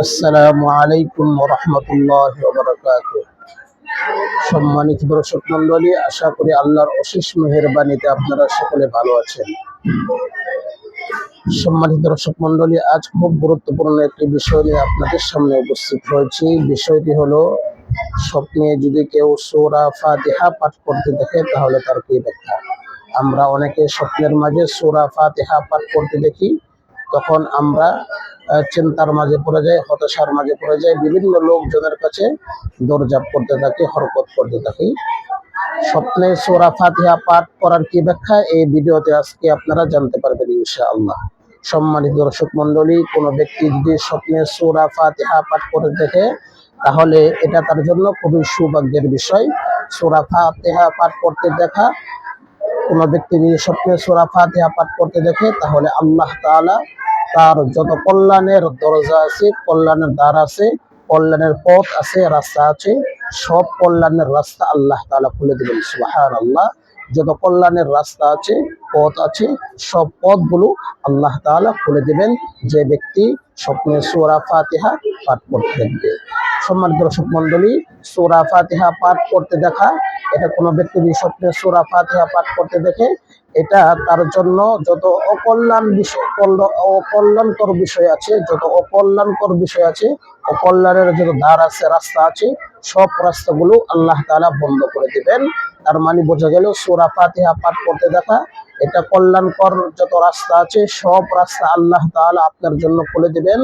আসসালামু আলাইকুম ওয়া রাহমাতুল্লাহি ওয়া বারাকাতুহু। সম্মানিত দর্শক মণ্ডলী, আশা করি আল্লাহর অশেষ মেহেরবানিতে আপনারা সকলে ভালো আছেন। সম্মানিত দর্শক মণ্ডলী, আজ খুব গুরুত্বপূর্ণ একটি বিষয় নিয়ে আপনাদের সামনে উপস্থিত হয়েছি। বিষয়টি হলো, স্বপ্নে যদি কেউ সূরা ফাতিহা পাঠ করতে দেখে তাহলে তার কি ব্যাখ্যা। আমরা অনেকে স্বপ্নের মাঝে সূরা ফাতিহা পাঠ করতে দেখি, তখন আমরা চিন্তার মাঝে পড়ে যাই, হতাশার মাঝে পড়ে যাই, বিভিন্ন লোকজনের কাছে দৌড়ঝাঁপ করতে থাকি, হরকত করতে থাকি। স্বপ্নে সূরা ফাতিহা পাঠ করার কি ব্যাখ্যা, এই ভিডিওতে আজকে আপনারা জানতে পারবেন ইনশাআল্লাহ। সম্মানিত দর্শক মণ্ডলী, কোনো ব্যক্তি যদি স্বপ্নে সূরা ফাতিহা পাঠ করে দেখে তাহলে এটা তার জন্য খুবই সৌভাগ্যের বিষয়। সূরা ফাতিহা পাঠ করতে দেখা, কোনো ব্যক্তি যদি স্বপ্নে সূরা ফাতিহা পাঠ করতে দেখে তাহলে আল্লাহ তাআলা তার যত কল্যাণের দরজা আছে, কল্যাণের দ্বার আছে, কল্যাণের পথ আছে, রাস্তা আছে, সব কল্যাণের রাস্তা আল্লাহ তাআলা খুলে দিবেন। সুবহানাল্লাহ। যত কল্যাণের রাস্তা আছে, পথ আছে, সব পথগুলো আল্লাহ তাআলা খুলে দিবেন যে ব্যক্তি স্বপ্নে সূরা ফাতিহা পাঠ করতে দেখবে। সম্মানিত দর্শক মণ্ডলী, সূরা ফাতিহা পাঠ করতে দেখা, এটা কোনো ব্যক্তি যদি স্বপ্নে সূরা ফাতিহা পাঠ করতে দেখে, এটা তার জন্য যত অকল্যাণকর বিষয় আছে, যত অকল্যাণকর বিষয় আছে, অকল্যাণের যত দ্বার আছে, রাস্তা আছে, সব রাস্তাগুলো আল্লাহ তাআলা বন্ধ করে দিবেন। তার মানে বোঝা গেল, সূরা ফাতিহা পাঠ করতে দেখা এটা কল্যাণকর যত রাস্তা আছে, সব রাস্তা আল্লাহ তাআলা আপনার জন্য খুলে দিবেন,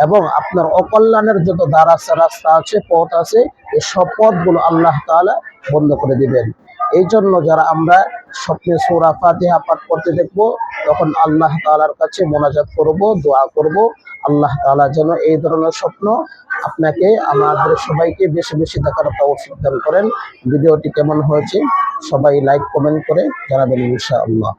এবং আপনার অকল্যাণের যত দ্বার আছে, রাস্তা আছে, পথ আছে, এই সব পথগুলো আল্লাহ তাআলা বন্ধ করে দিবেন। এই জন্য যারা আমরা স্বপ্নে সূরা ফাতিহা পাঠ করতে দেখব, তখন আল্লাহ তাআলার কাছে মোনাজাত করব, দোয়া করব, আল্লাহ তাআলা যেন এই ধরনের স্বপ্ন আপনাকে, আমাদের সবাইকে বেশি বেশি দেখার তৌফিক দান করেন। ভিডিওটি কেমন হয়েছে সবাই লাইক কমেন্ট করে জানাবেন ইনশাআল্লাহ।